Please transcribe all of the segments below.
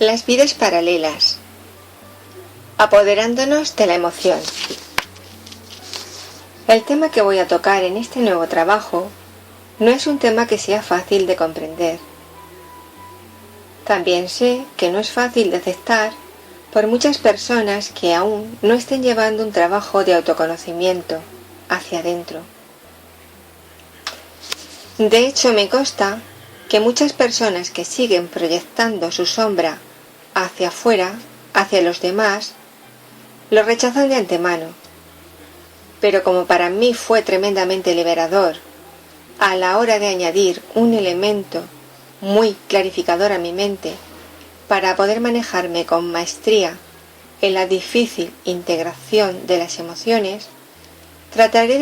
Las vidas paralelas. Apoderándonos de la emoción. El tema que voy a tocar en este nuevo trabajo no es un tema que sea fácil de comprender. También sé que no es fácil de aceptar por muchas personas que aún no estén llevando un trabajo de autoconocimiento hacia adentro. De hecho, me consta que muchas personas que siguen proyectando su sombra hacia afuera, hacia los demás, lo rechazan de antemano. Pero como para mí fue tremendamente liberador a la hora de añadir un elemento muy clarificador a mi mente para poder manejarme con maestría en la difícil integración de las emociones, trataré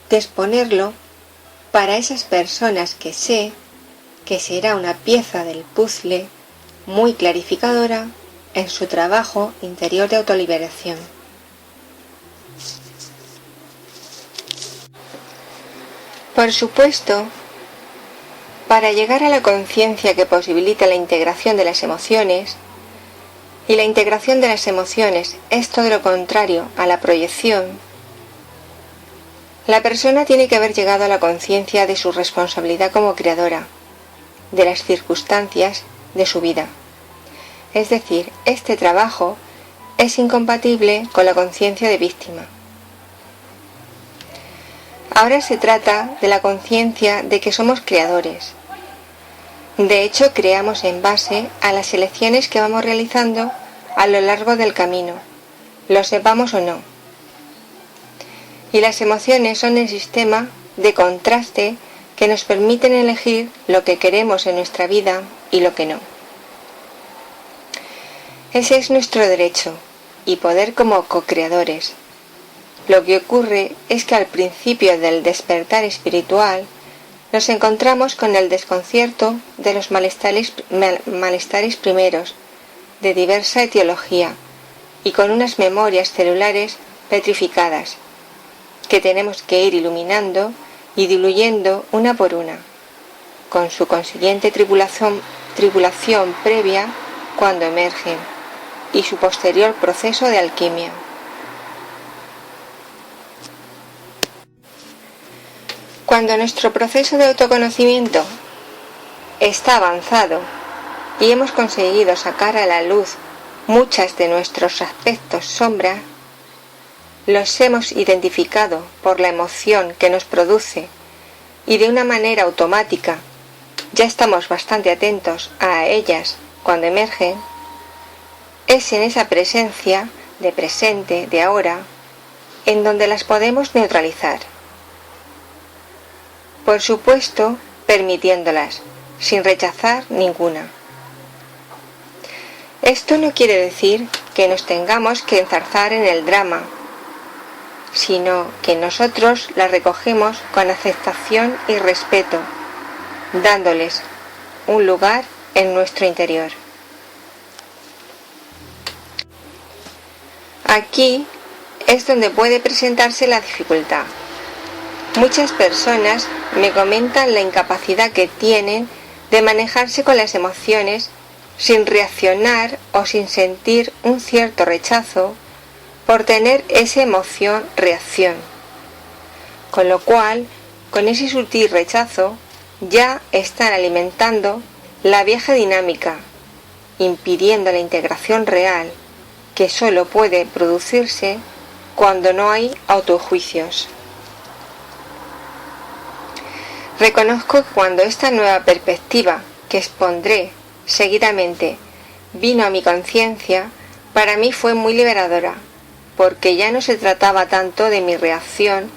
de exponerlo para esas personas que sé que será una pieza del puzzle muy clarificadora en su trabajo interior de autoliberación. Por supuesto, para llegar a la conciencia que posibilita la integración de las emociones, y la integración de las emociones es todo lo contrario a la proyección, la persona tiene que haber llegado a la conciencia de su responsabilidad como creadora, de las circunstancias de su vida. Es decir, este trabajo es incompatible con la conciencia de víctima. Ahora se trata de la conciencia de que somos creadores. De hecho, creamos en base a las elecciones que vamos realizando a lo largo del camino, lo sepamos o no. Y las emociones son el sistema de contraste que nos permiten elegir lo que queremos en nuestra vida y lo que no. Ese es nuestro derecho y poder como co-creadores. Lo que ocurre es que al principio del despertar espiritual nos encontramos con el desconcierto de los malestares primeros, de diversa etiología, y con unas memorias celulares petrificadas, que tenemos que ir iluminando y diluyendo una por una, con su consiguiente tribulación previa cuando emergen, y su posterior proceso de alquimia. Cuando nuestro proceso de autoconocimiento está avanzado y hemos conseguido sacar a la luz muchas de nuestros aspectos sombra, los hemos identificado por la emoción que nos produce y de una manera automática ya estamos bastante atentos a ellas cuando emergen, es en esa presencia de presente, de ahora, en donde las podemos neutralizar. Por supuesto, permitiéndolas, sin rechazar ninguna. Esto no quiere decir que nos tengamos que enzarzar en el drama, sino que nosotros las recogemos con aceptación y respeto, dándoles un lugar en nuestro interior. Aquí es donde puede presentarse la dificultad. Muchas personas me comentan la incapacidad que tienen de manejarse con las emociones sin reaccionar o sin sentir un cierto rechazo por tener esa emoción-reacción. Con lo cual, con ese sutil rechazo, ya están alimentando la vieja dinámica, impidiendo la integración real, que solo puede producirse cuando no hay autojuicios. Reconozco que cuando esta nueva perspectiva que expondré seguidamente vino a mi conciencia, para mí fue muy liberadora, porque ya no se trataba tanto de mi reacción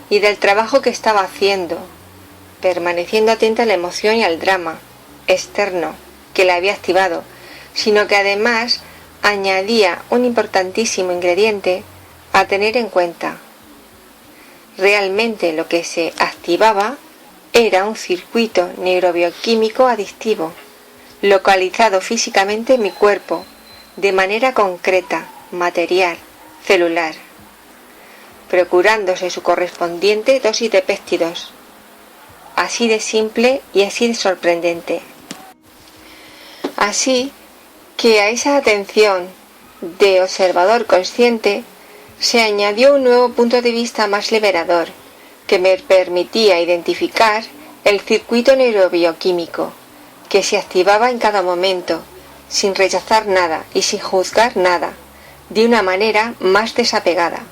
y del trabajo que estaba haciendo, permaneciendo atenta a la emoción y al drama externo que la había activado, sino que además añadía un importantísimo ingrediente a tener en cuenta. Realmente lo que se activaba era un circuito neurobioquímico adictivo, localizado físicamente en mi cuerpo, de manera concreta, material, celular, procurándose su correspondiente dosis de péptidos. Así de simple y así de sorprendente. Así que a esa atención de observador consciente se añadió un nuevo punto de vista más liberador, que me permitía identificar el circuito neurobioquímico, que se activaba en cada momento, sin rechazar nada y sin juzgar nada, de una manera más desapegada.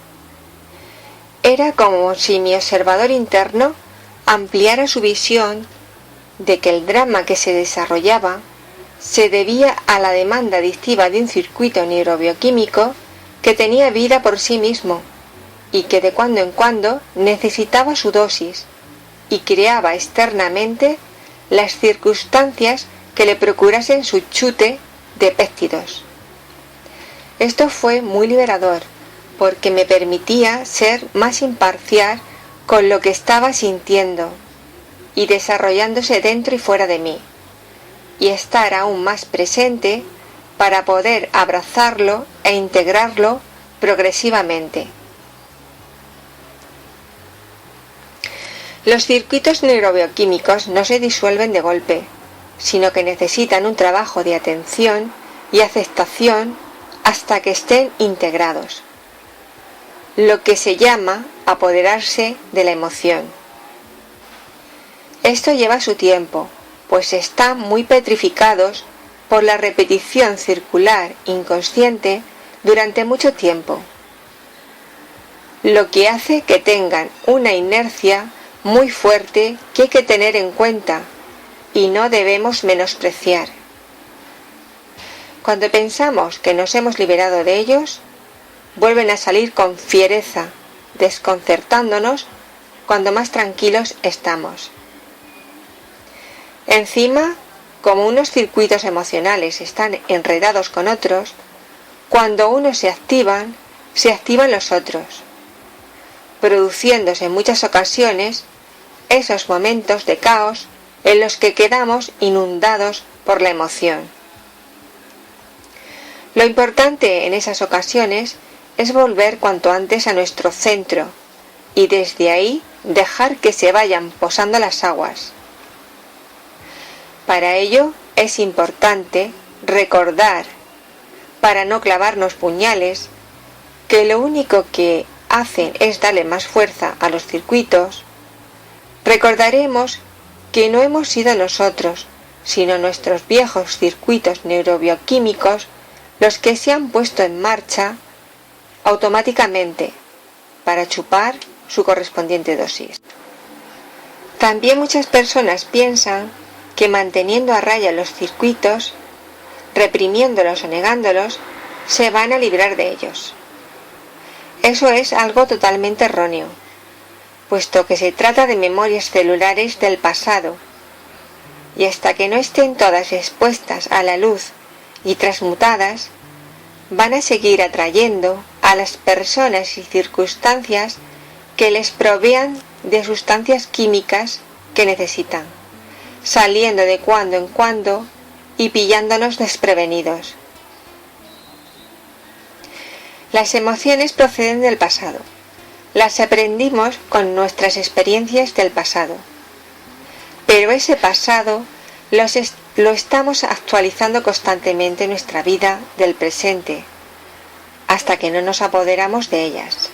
Era como si mi observador interno ampliara su visión de que el drama que se desarrollaba se debía a la demanda adictiva de un circuito neurobioquímico que tenía vida por sí mismo y que de cuando en cuando necesitaba su dosis y creaba externamente las circunstancias que le procurasen su chute de péptidos. Esto fue muy liberador porque me permitía ser más imparcial con lo que estaba sintiendo y desarrollándose dentro y fuera de mí, y estar aún más presente para poder abrazarlo e integrarlo progresivamente. Los circuitos neurobioquímicos no se disuelven de golpe, sino que necesitan un trabajo de atención y aceptación hasta que estén integrados, lo que se llama apoderarse de la emoción. Esto lleva su tiempo, pues están muy petrificados por la repetición circular inconsciente durante mucho tiempo, lo que hace que tengan una inercia muy fuerte que hay que tener en cuenta y no debemos menospreciar. Cuando pensamos que nos hemos liberado de ellos, vuelven a salir con fiereza, desconcertándonos cuando más tranquilos estamos. Encima, como unos circuitos emocionales están enredados con otros, cuando unos se activan los otros, produciéndose en muchas ocasiones esos momentos de caos en los que quedamos inundados por la emoción. Lo importante en esas ocasiones es volver cuanto antes a nuestro centro y desde ahí dejar que se vayan posando las aguas. Para ello es importante recordar, para no clavarnos puñales, que lo único que hacen es darle más fuerza a los circuitos. Recordaremos que no hemos sido nosotros, sino nuestros viejos circuitos neurobioquímicos los que se han puesto en marcha automáticamente para chupar su correspondiente dosis. También muchas personas piensan que manteniendo a raya los circuitos, reprimiéndolos o negándolos, se van a librar de ellos. Eso es algo totalmente erróneo, puesto que se trata de memorias celulares del pasado, y hasta que no estén todas expuestas a la luz y transmutadas, van a seguir atrayendo a las personas y circunstancias que les provean de sustancias químicas que necesitan, saliendo de cuando en cuando y pillándonos desprevenidos. Las emociones proceden del pasado. Las aprendimos con nuestras experiencias del pasado. Pero ese pasado lo estamos actualizando constantemente en nuestra vida del presente, hasta que no nos apoderamos de ellas.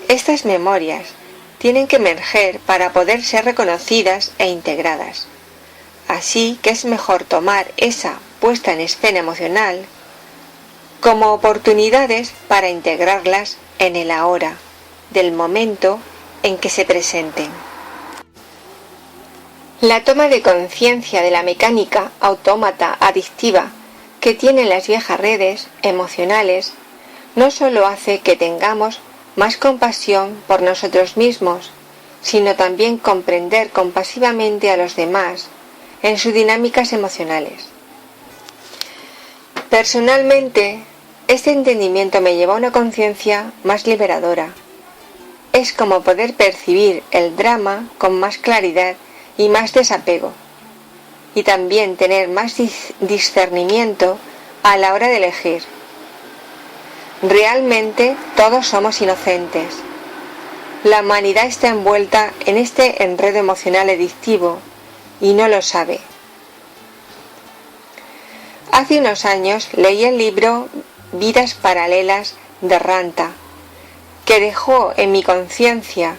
Estas memorias tienen que emerger para poder ser reconocidas e integradas. Así que es mejor tomar esa puesta en escena emocional como oportunidades para integrarlas en el ahora, del momento en que se presenten. La toma de conciencia de la mecánica autómata adictiva que tienen las viejas redes emocionales no solo hace que tengamos más compasión por nosotros mismos, sino también comprender compasivamente a los demás en sus dinámicas emocionales. Personalmente, este entendimiento me lleva a una conciencia más liberadora. Es como poder percibir el drama con más claridad y más desapego, y también tener más discernimiento a la hora de elegir. Realmente todos somos inocentes. La humanidad está envuelta en este enredo emocional adictivo y no lo sabe. Hace unos años leí el libro Vidas paralelas de Ranta, que dejó en mi conciencia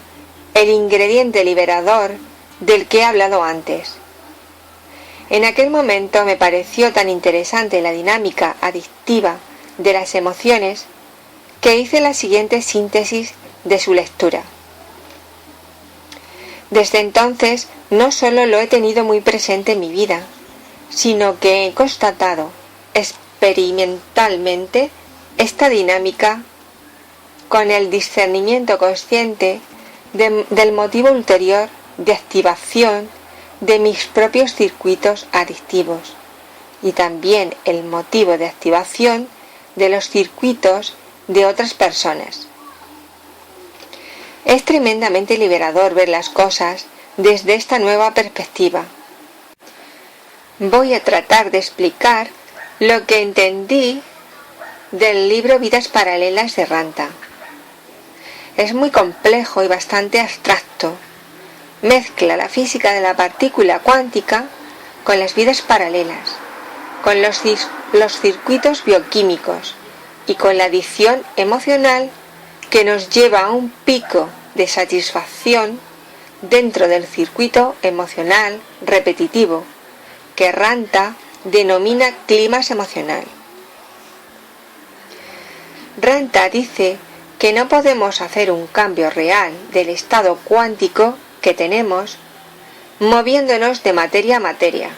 el ingrediente liberador del que he hablado antes. En aquel momento me pareció tan interesante la dinámica adictiva de las emociones que hice la siguiente síntesis de su lectura. Desde entonces no solo lo he tenido muy presente en mi vida, sino que he constatado experimentalmente esta dinámica con el discernimiento consciente del motivo ulterior de activación de mis propios circuitos adictivos y también el motivo de activación de los circuitos de otras personas. Es tremendamente liberador ver las cosas desde esta nueva perspectiva. Voy a tratar de explicar lo que entendí del libro Vidas paralelas de Ranta. Es muy complejo y bastante abstracto. Mezcla la física de la partícula cuántica con las vidas paralelas, con los circuitos bioquímicos y con la adicción emocional que nos lleva a un pico de satisfacción dentro del circuito emocional repetitivo que Ranta denomina clímax emocional. Ranta dice que no podemos hacer un cambio real del estado cuántico que tenemos moviéndonos de materia a materia,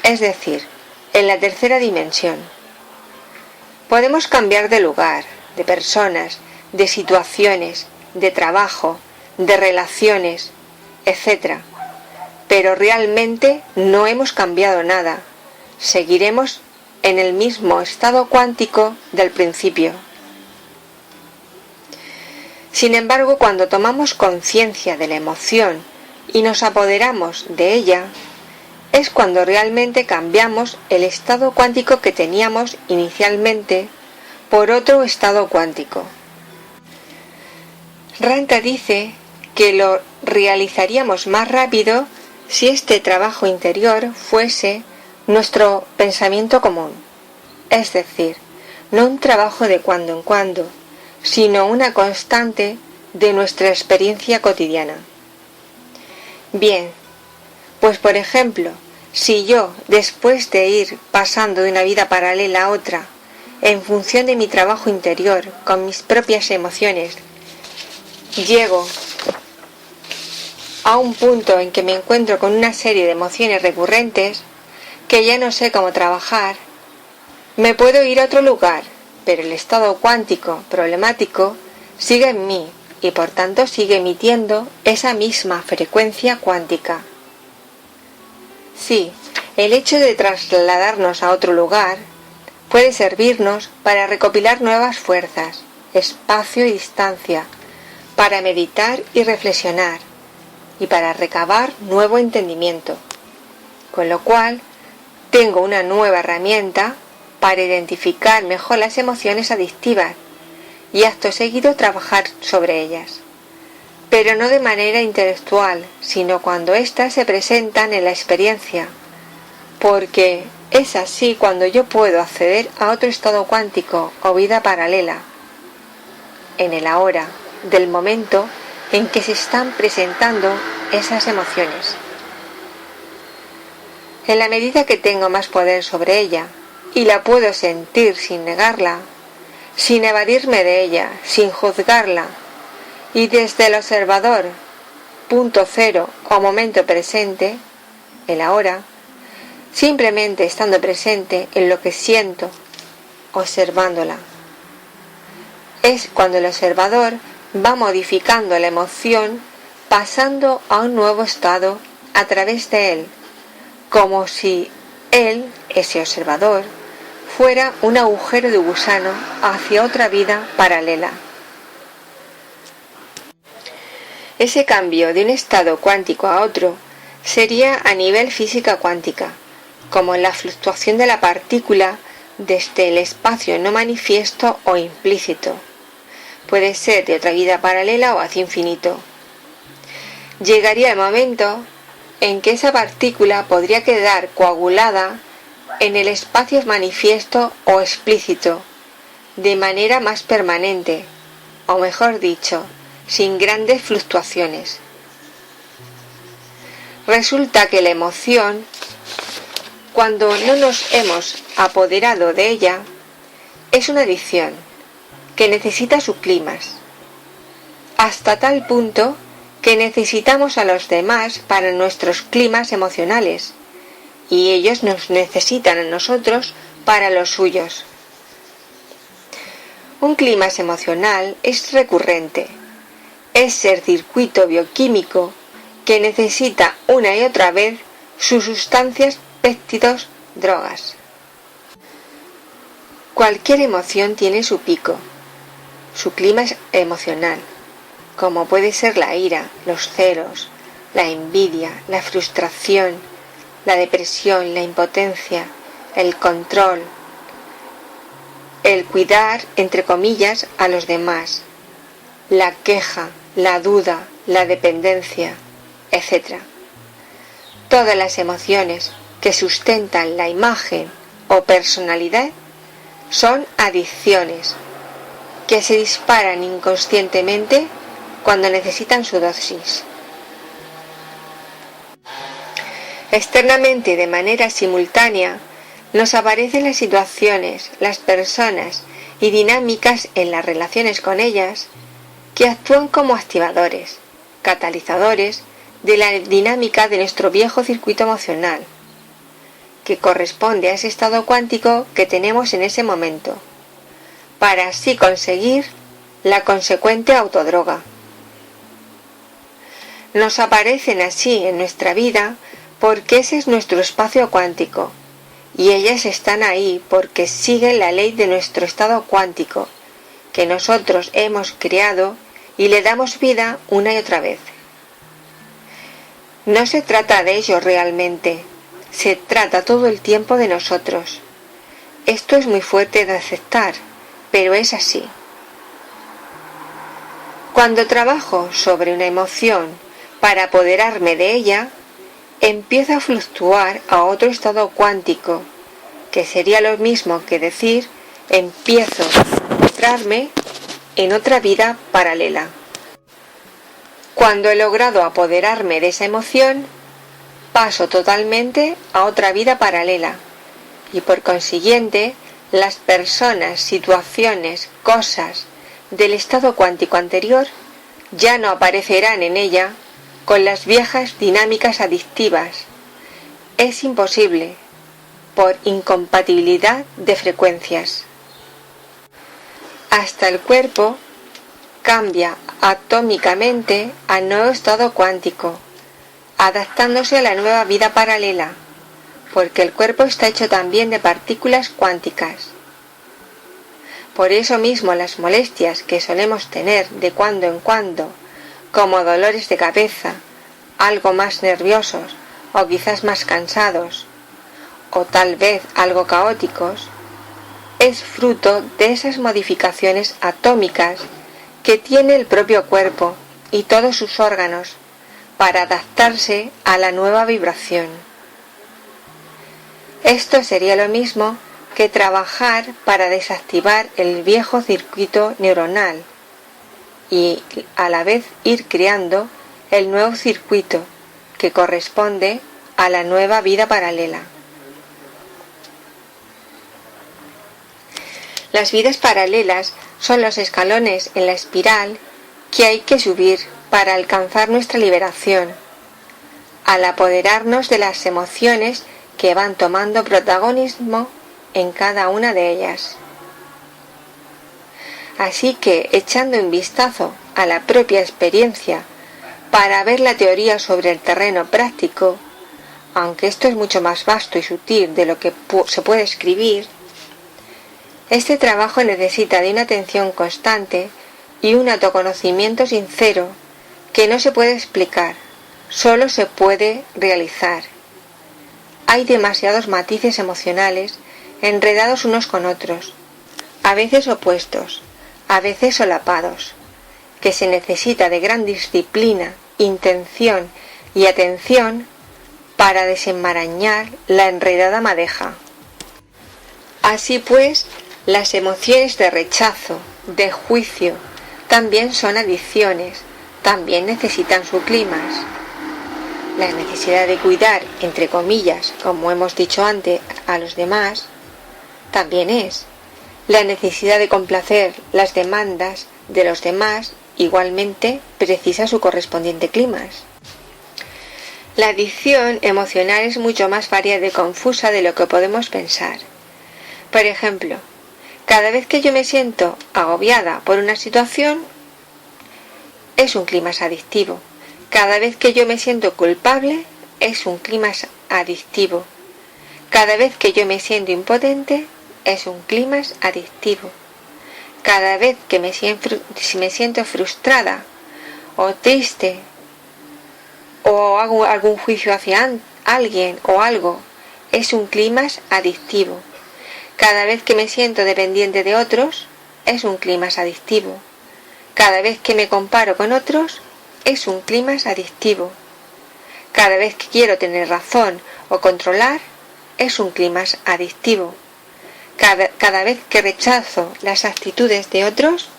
es decir, en la tercera dimensión. Podemos cambiar de lugar, de personas, de situaciones, de trabajo, de relaciones, etc. Pero realmente no hemos cambiado nada. Seguiremos en el mismo estado cuántico del principio. Sin embargo, cuando tomamos conciencia de la emoción y nos apoderamos de ella, es cuando realmente cambiamos el estado cuántico que teníamos inicialmente por otro estado cuántico. Ranta dice que lo realizaríamos más rápido si este trabajo interior fuese nuestro pensamiento común, es decir, no un trabajo de cuando en cuando, sino una constante de nuestra experiencia cotidiana. Bien, pues por ejemplo, si yo, después de ir pasando de una vida paralela a otra, en función de mi trabajo interior, con mis propias emociones, llego a un punto en que me encuentro con una serie de emociones recurrentes, que ya no sé cómo trabajar, me puedo ir a otro lugar, pero el estado cuántico problemático sigue en mí y por tanto sigue emitiendo esa misma frecuencia cuántica. Sí, el hecho de trasladarnos a otro lugar puede servirnos para recopilar nuevas fuerzas, espacio y distancia, para meditar y reflexionar y para recabar nuevo entendimiento, con lo cual tengo una nueva herramienta para identificar mejor las emociones adictivas y acto seguido trabajar sobre ellas, pero no de manera intelectual, sino cuando éstas se presentan en la experiencia, porque es así cuando yo puedo acceder a otro estado cuántico o vida paralela, en el ahora, del momento en que se están presentando esas emociones. En la medida que tengo más poder sobre ella y la puedo sentir sin negarla, sin evadirme de ella, sin juzgarla, y desde el observador, punto cero o momento presente, el ahora, simplemente estando presente en lo que siento, observándola. Es cuando el observador va modificando la emoción, pasando a un nuevo estado a través de él, como si él, ese observador, fuera un agujero de gusano hacia otra vida paralela. Ese cambio de un estado cuántico a otro sería a nivel física cuántica, como la fluctuación de la partícula desde el espacio no manifiesto o implícito. Puede ser de otra vida paralela o hacia infinito. Llegaría el momento en que esa partícula podría quedar coagulada en el espacio manifiesto o explícito, de manera más permanente, o mejor dicho, sin grandes fluctuaciones. Resulta que la emoción, cuando no nos hemos apoderado de ella, es una adicción que necesita sus climas, hasta tal punto que necesitamos a los demás para nuestros climas emocionales y ellos nos necesitan a nosotros para los suyos. Un clima emocional es recurrente, es el circuito bioquímico que necesita una y otra vez sus sustancias, péptidos, drogas. Cualquier emoción tiene su pico, su clima emocional, como puede ser la ira, los celos, la envidia, la frustración, la depresión, la impotencia, el control, el cuidar, entre comillas, a los demás, la queja, la duda, la dependencia, etc. Todas las emociones que sustentan la imagen o personalidad son adicciones que se disparan inconscientemente cuando necesitan su dosis. Externamente, de manera simultánea, nos aparecen las situaciones, las personas y dinámicas en las relaciones con ellas que actúan como activadores, catalizadores de la dinámica de nuestro viejo circuito emocional, que corresponde a ese estado cuántico que tenemos en ese momento, para así conseguir la consecuente autodroga. Nos aparecen así en nuestra vida porque ese es nuestro espacio cuántico, y ellas están ahí porque siguen la ley de nuestro estado cuántico, que nosotros hemos creado y le damos vida una y otra vez. No se trata de ello realmente, se trata todo el tiempo de nosotros. Esto es muy fuerte de aceptar, pero es así. Cuando trabajo sobre una emoción para apoderarme de ella, empiezo a fluctuar a otro estado cuántico, que sería lo mismo que decir empiezo a encontrarme en otra vida paralela. Cuando he logrado apoderarme de esa emoción, paso totalmente a otra vida paralela y por consiguiente las personas, situaciones, cosas del estado cuántico anterior ya no aparecerán en ella con las viejas dinámicas adictivas. Es imposible, por incompatibilidad de frecuencias. Hasta el cuerpo cambia atómicamente al nuevo estado cuántico, adaptándose a la nueva vida paralela, porque el cuerpo está hecho también de partículas cuánticas. Por eso mismo las molestias que solemos tener de cuando en cuando, como dolores de cabeza, algo más nerviosos o quizás más cansados, o tal vez algo caóticos, es fruto de esas modificaciones atómicas que tiene el propio cuerpo y todos sus órganos para adaptarse a la nueva vibración. Esto sería lo mismo que trabajar para desactivar el viejo circuito neuronal y a la vez ir creando el nuevo circuito que corresponde a la nueva vida paralela. Las vidas paralelas son los escalones en la espiral que hay que subir para alcanzar nuestra liberación, al apoderarnos de las emociones que van tomando protagonismo en cada una de ellas. Así que, echando un vistazo a la propia experiencia para ver la teoría sobre el terreno práctico, aunque esto es mucho más vasto y sutil de lo que se puede escribir, este trabajo necesita de una atención constante y un autoconocimiento sincero que no se puede explicar, solo se puede realizar. Hay demasiados matices emocionales enredados unos con otros, a veces opuestos, a veces solapados, que se necesita de gran disciplina, intención y atención para desenmarañar la enredada madeja. Así pues, las emociones de rechazo, de juicio, también son adicciones, también necesitan su clímax. La necesidad de cuidar, entre comillas, como hemos dicho antes, a los demás, también es. La necesidad de complacer las demandas de los demás igualmente precisa su correspondiente clímax. La adicción emocional es mucho más variada y confusa de lo que podemos pensar. Por ejemplo, cada vez que yo me siento agobiada por una situación, es un clímax adictivo. Cada vez que yo me siento culpable, es un clímax adictivo. Cada vez que yo me siento impotente, es un clímax adictivo. Cada vez que me siento frustrada o triste o hago algún juicio hacia alguien o algo, es un clímax adictivo. Cada vez que me siento dependiente de otros, es un clímax adictivo. Cada vez que me comparo con otros, es un clímax adictivo. Cada vez que quiero tener razón o controlar, es un clímax adictivo. Cada vez que rechazo las actitudes de otros,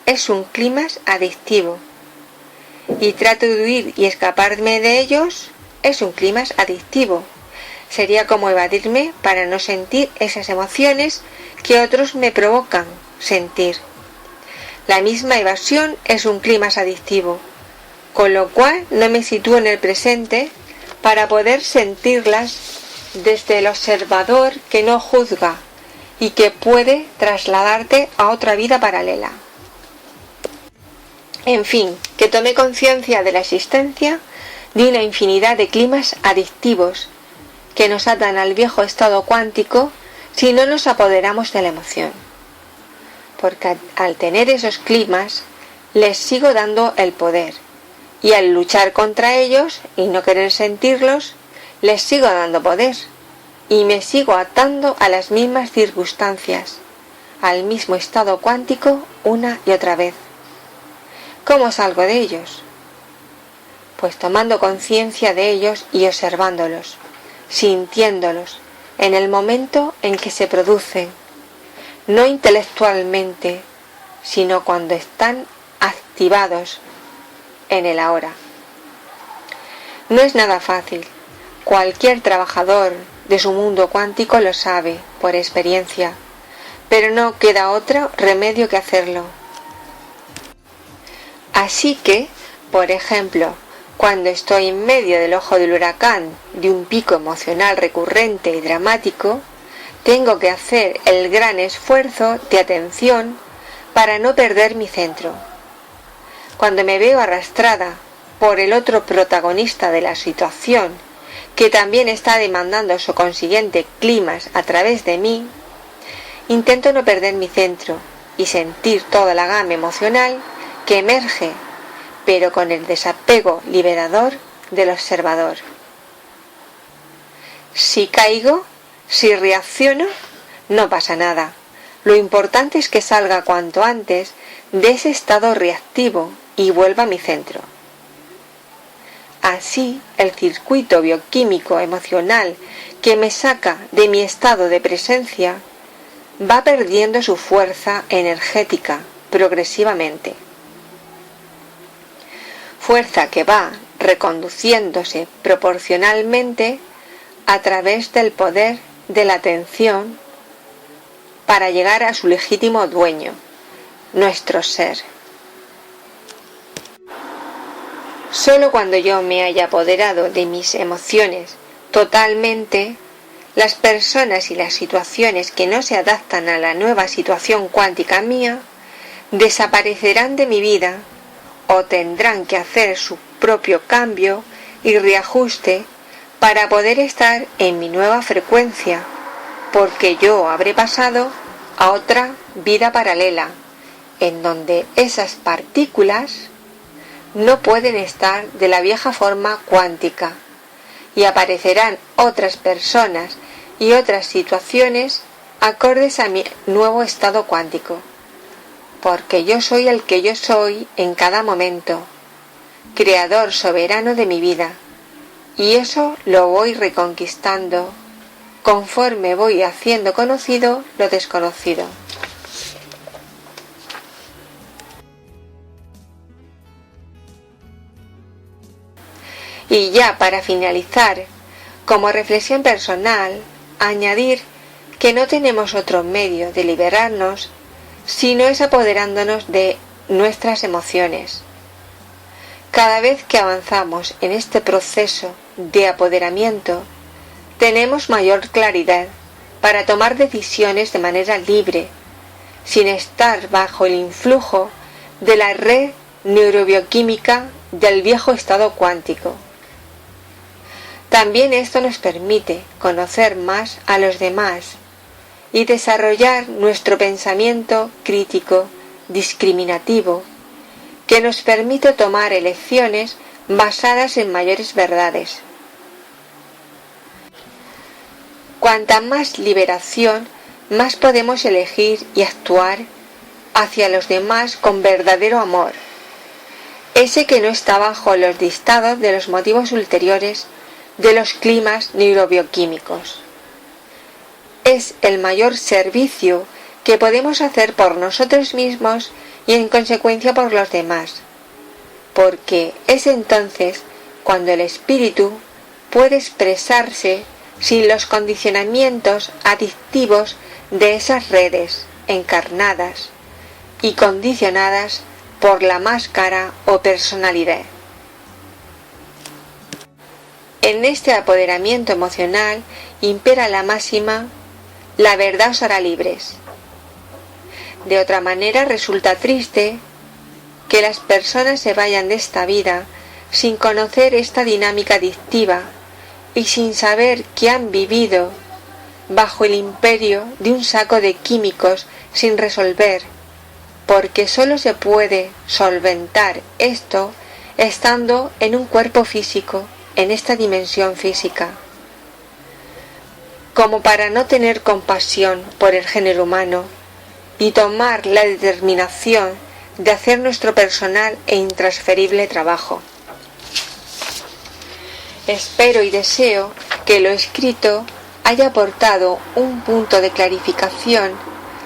es un clímax adictivo. Y trato de huir y escaparme de ellos, es un clímax adictivo. Sería como evadirme para no sentir esas emociones que otros me provocan sentir. La misma evasión es un clímax adictivo, con lo cual no me sitúo en el presente para poder sentirlas desde el observador que no juzga y que puede trasladarte a otra vida paralela. En fin, que tome conciencia de la existencia de una infinidad de clímax adictivos que nos atan al viejo estado cuántico si no nos apoderamos de la emoción. Porque al tener esos clímax les sigo dando el poder, y al luchar contra ellos y no querer sentirlos, les sigo dando poder, y me sigo atando a las mismas circunstancias, al mismo estado cuántico una y otra vez. ¿Cómo salgo de ellos? Pues tomando conciencia de ellos y observándolos, sintiéndolos en el momento en que se producen, no intelectualmente, sino cuando están activados en el ahora. No es nada fácil. Cualquier trabajador de su mundo cuántico lo sabe por experiencia, pero no queda otro remedio que hacerlo. Así que, por ejemplo, cuando estoy en medio del ojo del huracán de un pico emocional recurrente y dramático, tengo que hacer el gran esfuerzo de atención para no perder mi centro. Cuando me veo arrastrada por el otro protagonista de la situación, que también está demandando su consiguiente clímax a través de mí, intento no perder mi centro y sentir toda la gama emocional que emerge, pero con el desapego liberador del observador. Si caigo, si reacciono, no pasa nada. Lo importante es que salga cuanto antes de ese estado reactivo y vuelva a mi centro. Así, el circuito bioquímico emocional que me saca de mi estado de presencia va perdiendo su fuerza energética progresivamente. Fuerza que va reconduciéndose proporcionalmente a través del poder de la atención para llegar a su legítimo dueño, nuestro ser. Solo cuando yo me haya apoderado de mis emociones totalmente, las personas y las situaciones que no se adaptan a la nueva situación cuántica mía desaparecerán de mi vida o tendrán que hacer su propio cambio y reajuste para poder estar en mi nueva frecuencia, porque yo habré pasado a otra vida paralela, en donde esas partículas no pueden estar de la vieja forma cuántica, y aparecerán otras personas y otras situaciones acordes a mi nuevo estado cuántico, porque yo soy el que yo soy en cada momento, creador soberano de mi vida, y eso lo voy reconquistando conforme voy haciendo conocido lo desconocido. Y ya para finalizar, como reflexión personal, añadir que no tenemos otro medio de liberarnos si no es apoderándonos de nuestras emociones. Cada vez que avanzamos en este proceso de apoderamiento, tenemos mayor claridad para tomar decisiones de manera libre, sin estar bajo el influjo de la red neurobioquímica del viejo estado cuántico. También esto nos permite conocer más a los demás y desarrollar nuestro pensamiento crítico, discriminativo, que nos permite tomar elecciones basadas en mayores verdades. Cuanta más liberación, más podemos elegir y actuar hacia los demás con verdadero amor, ese que no está bajo los dictados de los motivos ulteriores de los climas neurobioquímicos. Es el mayor servicio que podemos hacer por nosotros mismos y en consecuencia por los demás, porque es entonces cuando el espíritu puede expresarse sin los condicionamientos adictivos de esas redes encarnadas y condicionadas por la máscara o personalidad. En este apoderamiento emocional impera la máxima: la verdad os hará libres. De otra manera resulta triste que las personas se vayan de esta vida sin conocer esta dinámica adictiva y sin saber que han vivido bajo el imperio de un saco de químicos sin resolver, porque solo se puede solventar esto estando en un cuerpo físico, en esta dimensión física. Como para no tener compasión por el género humano y tomar la determinación de hacer nuestro personal e intransferible trabajo. Espero y deseo que lo escrito haya aportado un punto de clarificación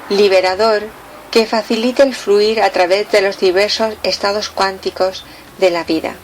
liberador que facilite el fluir a través de los diversos estados cuánticos de la vida.